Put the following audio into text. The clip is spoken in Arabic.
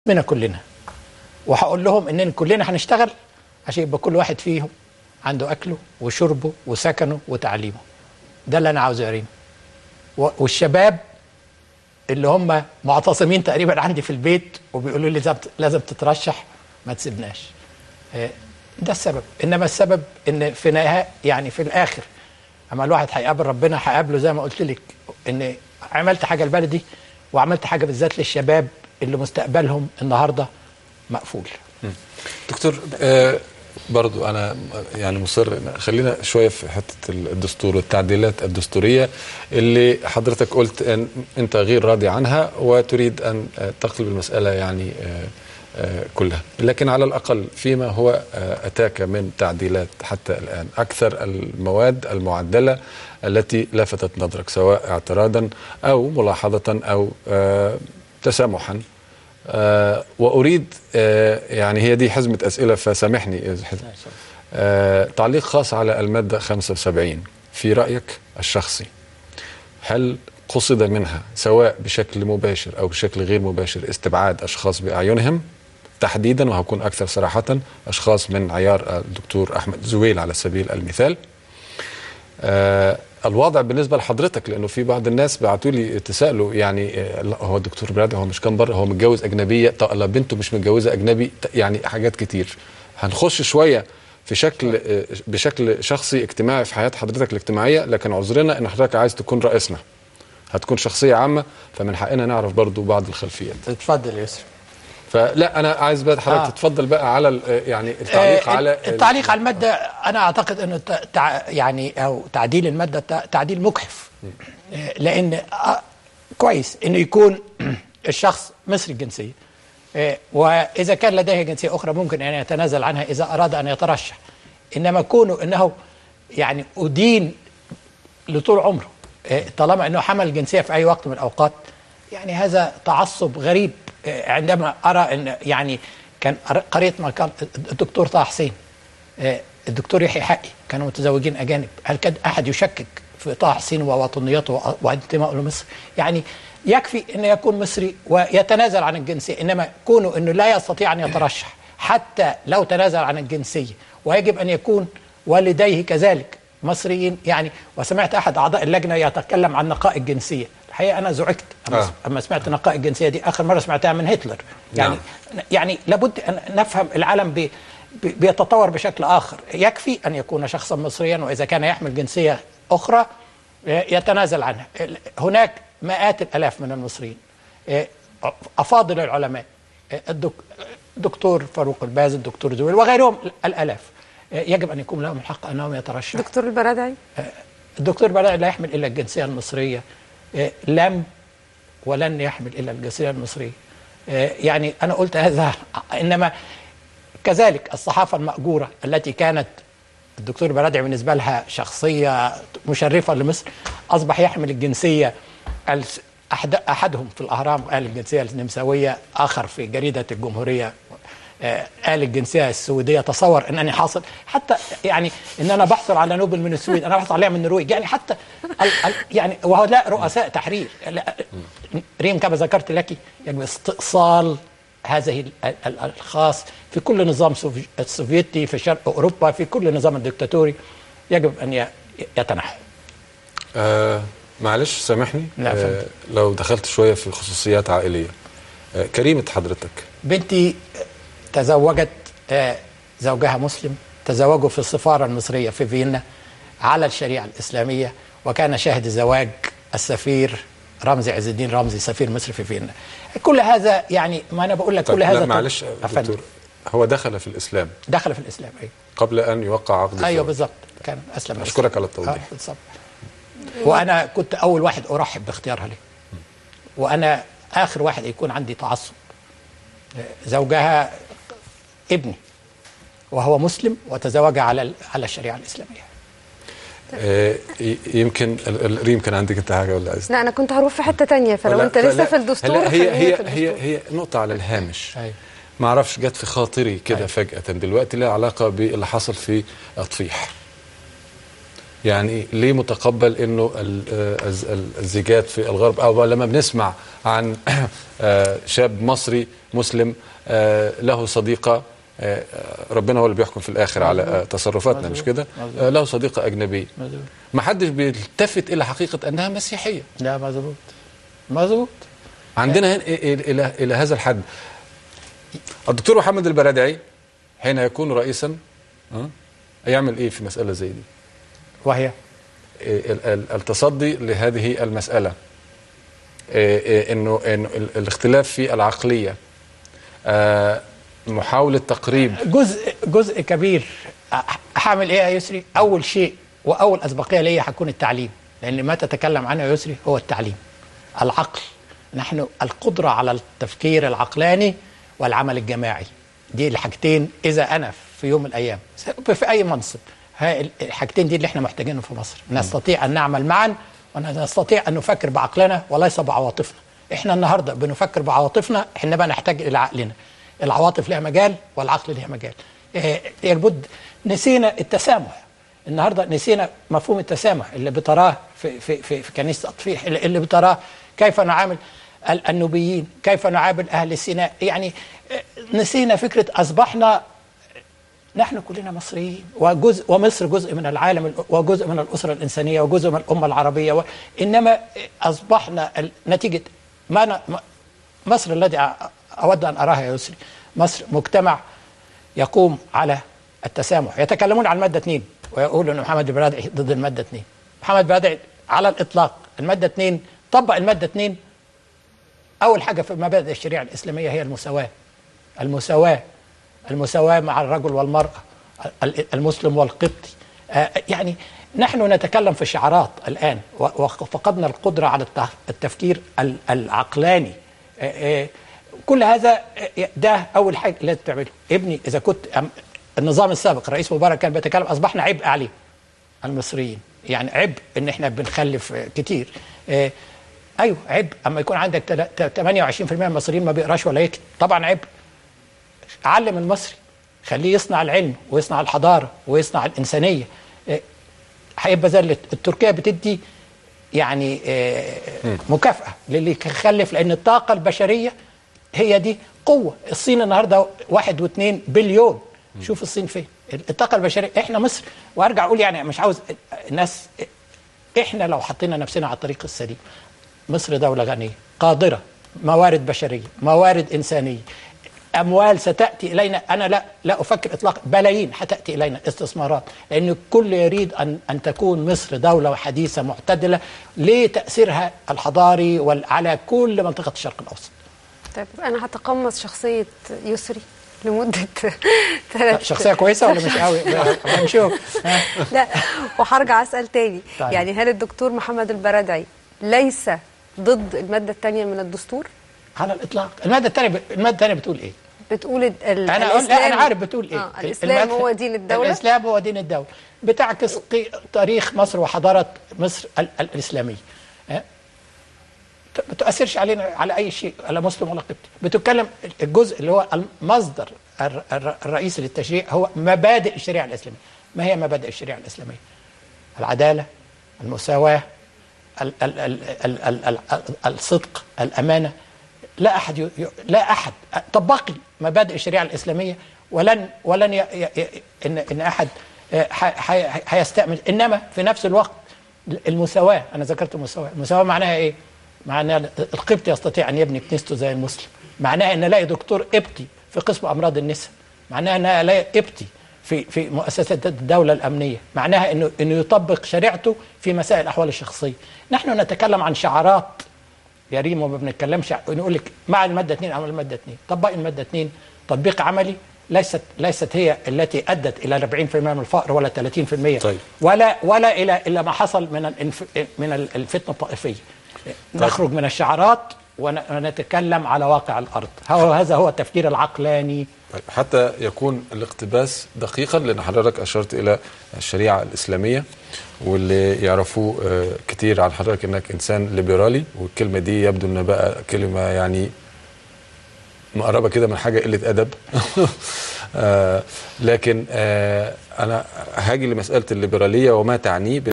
من كلنا، وهقول لهم إن كلنا هنشتغل عشان يبقى كل واحد فيهم عنده أكله وشربه وسكنه وتعليمه. ده اللي أنا عاوز أوريه. والشباب اللي هم معتصمين تقريبا عندي في البيت وبيقولوا لي لازم تترشح، ما تسيبناش. ده السبب. إنما السبب إن في نهاية يعني في الآخر أما الواحد هيقابل ربنا هيقابله زي ما قلت لك، إن عملت حاجة لبلدي وعملت حاجة بالذات للشباب اللي مستقبلهم النهارده مقفول. دكتور، برضو أنا يعني مصر خلينا شوية في حتة الدستور والتعديلات الدستورية اللي حضرتك قلت أن أنت غير راضي عنها وتريد أن تقلب المسألة يعني كلها، لكن على الأقل فيما هو أتاك من تعديلات حتى الآن، أكثر المواد المعدلة التي لفتت نظرك سواء اعتراضا أو ملاحظة أو تسامحا، وأريد يعني هي دي حزمة أسئلة فسامحني، تعليق خاص على المادة 75 في رأيك الشخصي، هل قصد منها سواء بشكل مباشر أو بشكل غير مباشر استبعاد أشخاص بأعينهم تحديدا، وهكون أكثر صراحة أشخاص من عيار الدكتور أحمد زويل على سبيل المثال؟ الوضع بالنسبة لحضرتك، لأنه في بعض الناس بعتوا لي تسألوا يعني هو الدكتور برادعي هو مش كان بره، هو متجوز أجنبية، طب بنته مش متجوزة أجنبي، يعني حاجات كتير. هنخش شوية في بشكل شخصي اجتماعي في حياة حضرتك الاجتماعية، لكن عذرنا ان حضرتك عايز تكون رئيسنا، هتكون شخصية عامة، فمن حقنا نعرف برضو بعض الخلفيات. اتفضل يا يسر. فلا انا عايز بقى حضرتك تتفضل بقى على يعني التعليق على التعليق على المادة. انا اعتقد انه يعني او تعديل المادة تعديل مجحف، لان كويس انه يكون الشخص مصري الجنسية، واذا كان لديه جنسية اخرى ممكن ان يتنازل عنها اذا اراد ان يترشح، انما كونه انه يعني ادين لطول عمره طالما انه حمل جنسية في اي وقت من الاوقات، يعني هذا تعصب غريب. عندما ارى ان يعني كان قريت ما كان الدكتور طه حسين الدكتور يحيى حقي كانوا متزوجين اجانب، هل كان احد يشكك في طه حسين ووطنيته وانتمائه لمصر؟ يعني يكفي انه يكون مصري ويتنازل عن الجنسيه، انما كونه انه لا يستطيع ان يترشح حتى لو تنازل عن الجنسيه، ويجب ان يكون والديه كذلك مصريين. يعني وسمعت احد اعضاء اللجنه يتكلم عن نقاء الجنسيه، الحقيقه انا زعجت اما سمعت نقاء الجنسيه دي، اخر مره سمعتها من هتلر. يعني لابد ان نفهم العالم بيتطور بشكل اخر. يكفي ان يكون شخصا مصريا، واذا كان يحمل جنسيه اخرى يتنازل عنها. هناك مئات الالاف من المصريين افاضل العلماء، الدكتور فاروق الباز، الدكتور زويل وغيرهم الالاف، يجب ان يكون لهم الحق انهم يترشحوا. دكتور البرادعي، الدكتور البرادعي لا يحمل الا الجنسيه المصريه، لم ولن يحمل الا الجنسيه المصريه. يعني انا قلت هذا. انما كذلك الصحافه المأجوره التي كانت الدكتور البرادعي بالنسبه لها شخصيه مشرفه لمصر، اصبح يحمل الجنسيه. احدهم في الاهرام قال الجنسيه النمساويه، اخر في جريده الجمهوريه قال الجنسيه السويديه. تصور انني حاصل حتى يعني ان انا بحصل على نوبل من السويد، انا بحصل عليها من النرويج، يعني حتى يعني وهؤلاء رؤساء تحرير. ريم كما ذكرت لك يعني استئصال هذه الخاص في كل نظام السوفيتي في شرق اوروبا، في كل نظام ديكتاتوري يجب ان يتنحى. معلش سامحني لو دخلت شويه في خصوصيات عائليه. كريمه حضرتك بنتي تزوجت، زوجها مسلم، تزوجوا في السفاره المصريه في فيينا على الشريعه الاسلاميه، وكان شاهد الزواج السفير رمزي عز الدين رمزي سفير مصر في فيينا. كل هذا يعني ما انا بقول لك كل هذا. معلش دكتور، هو دخل في الاسلام، دخل في الاسلام ايوه قبل ان يوقع عقد الزواج. ايوه بالظبط، كان اسلم. اشكرك على التوضيح. بالظبط. وانا كنت اول واحد ارحب باختيارها لي، وانا اخر واحد يكون عندي تعصب. زوجها ابني وهو مسلم وتزوج على الشريعه الاسلاميه. يمكن ريم كان عندك انت حاجه ولا عايز؟ لا انا كنت هروح في حته ثانيه، فلو انت لسه في الدستور. هي نقطه على الهامش. ما اعرفش جت في خاطري كده فجاه دلوقتي، لها علاقه باللي حصل في اطفيح. يعني ليه متقبل انه الزيجات في الغرب، او لما بنسمع عن شاب مصري مسلم له صديقة، ربنا هو اللي بيحكم في الاخر على تصرفاتنا، مش كده؟ له صديقة اجنبية، ما حدش بيلتفت الى حقيقة انها مسيحية. لا مظبوط. عندنا الى هذا الحد. الدكتور محمد البرادعي حين يكون رئيسا يعمل ايه في مسألة زي دي؟ وهي التصدي لهذه المسألة، انه الاختلاف في العقلية، محاولة تقريب جزء كبير. هعمل ايه يا يسري؟ اول شيء واول اسبقية ليا هتكون التعليم، لان ما تتكلم عنه يا يسري هو التعليم. العقل، نحن القدرة على التفكير العقلاني والعمل الجماعي، دي الحاجتين اذا انا في يوم من الايام في اي منصب، الحاجتين دي اللي احنا محتاجينهم في مصر. نستطيع ان نعمل معا، ونستطيع ان نفكر بعقلنا وليس بعواطفنا. احنا النهارده بنفكر بعواطفنا، احنا بقى نحتاج الى عقلنا. العواطف لها مجال والعقل لها مجال. لابد نسينا التسامح. النهارده نسينا مفهوم التسامح اللي بتراه في كنيسه اطفيح، اللي بتراه كيف نعامل النوبيين، كيف نعامل اهل سيناء. يعني نسينا فكره اصبحنا نحن كلنا مصريين، ومصر جزء من العالم، وجزء من الأسرة الإنسانية، وجزء من الأمة العربية. إنما أصبحنا نتيجة مصر الذي أود أن أراها يا يسري، مصر مجتمع يقوم على التسامح. يتكلمون عن المادة 2 ويقولوا أن محمد البرادعي ضد المادة 2. محمد البرادعي على الإطلاق المادة 2 طبق المادة 2. أول حاجة في مبادئ الشريعة الإسلامية هي المساواة مع الرجل والمرأة، المسلم والقبطي. يعني نحن نتكلم في شعارات الآن، وفقدنا القدرة على التفكير العقلاني. كل هذا ده أول حاجة لازم تعمله. ابني إذا كنت النظام السابق رئيس مبارك كان بيتكلم، أصبحنا عبء عليه المصريين، يعني عبء إن إحنا بنخلف كتير. أيوه عبء أما يكون عندك 28% من المصريين ما بيقراش ولا يكتب، طبعا عبء. علم المصري، خليه يصنع العلم ويصنع الحضارة ويصنع الإنسانية. هيبقى زي التركية بتدي يعني مكافأة للي يخلف، لأن الطاقة البشرية هي دي قوة. الصين النهاردة 1.2 بليون، شوف الصين فين. الطاقة البشرية احنا مصر. وارجع اقول يعني مش عاوز الناس، احنا لو حطينا نفسنا على الطريق السليم، مصر دولة غنية قادرة، موارد بشرية، موارد إنسانية، أموال ستأتي إلينا. أنا لا أفكر إطلاقا، بلايين حتأتي إلينا استثمارات، لأن الكل يريد أن تكون مصر دولة حديثة معتدلة لتأثيرها الحضاري على كل منطقة الشرق الأوسط. طيب أنا هتقمص شخصية يسري لمدة شخصية كويسة ولا مش قوي؟ هنشوف. لا، وهرجع أسأل تاني. طيب. يعني هل الدكتور محمد البرادعي ليس ضد المادة الثانية من الدستور؟ على الإطلاق. المادة الثانية بتقول إيه؟ بتقول أنا عارف بتقول إيه. الإسلام هو دين الدولة. الإسلام هو دين الدولة، بتعكس تاريخ مصر وحضارة مصر الإسلامية. ما تؤثرش علينا على أي شيء، على مسلم ولا قبطي. بتتكلم الجزء اللي هو المصدر الرئيسي للتشريع هو مبادئ الشريعة الإسلامية. ما هي مبادئ الشريعة الإسلامية؟ العدالة، المساواة، الصدق، الأمانة. لا أحد طبق مبادئ الشريعة الإسلامية، ولن إن أحد هيستأمن. إنما في نفس الوقت المساواة، أنا ذكرت المساواة معناها إيه؟ معناها القبطي يستطيع أن يبني كنيسته زي المسلم، معناها أن ألاقي دكتور قبطي في قسم أمراض النساء، معناها أن ألاقي قبطي في مؤسسات الدولة الأمنية، معناها إنه يطبق شريعته في مسائل الأحوال الشخصية. نحن نتكلم عن شعارات يا ريم، وما بنتكلمش نقول لك مع المادة 2 أو المادة 2. طبق المادة 2 تطبيق عملي. ليست هي التي أدت إلى 40% من الفقر ولا 30%. طيب. ولا إلى ما حصل من الفتنة الطائفية. طيب. نخرج من الشعارات ونتكلم على واقع الأرض. هذا هو التفكير العقلاني. طيب، حتى يكون الاقتباس دقيقا، لأن حضرتك أشرت إلى الشريعة الإسلامية، واللي يعرفوه كتير عن حضرتك إنك إنسان ليبرالي، والكلمة دي يبدو إنها بقى كلمة يعني مقربة كده من حاجة قلة أدب. لكن أنا هاجي لمسألة الليبرالية وما تعنيه.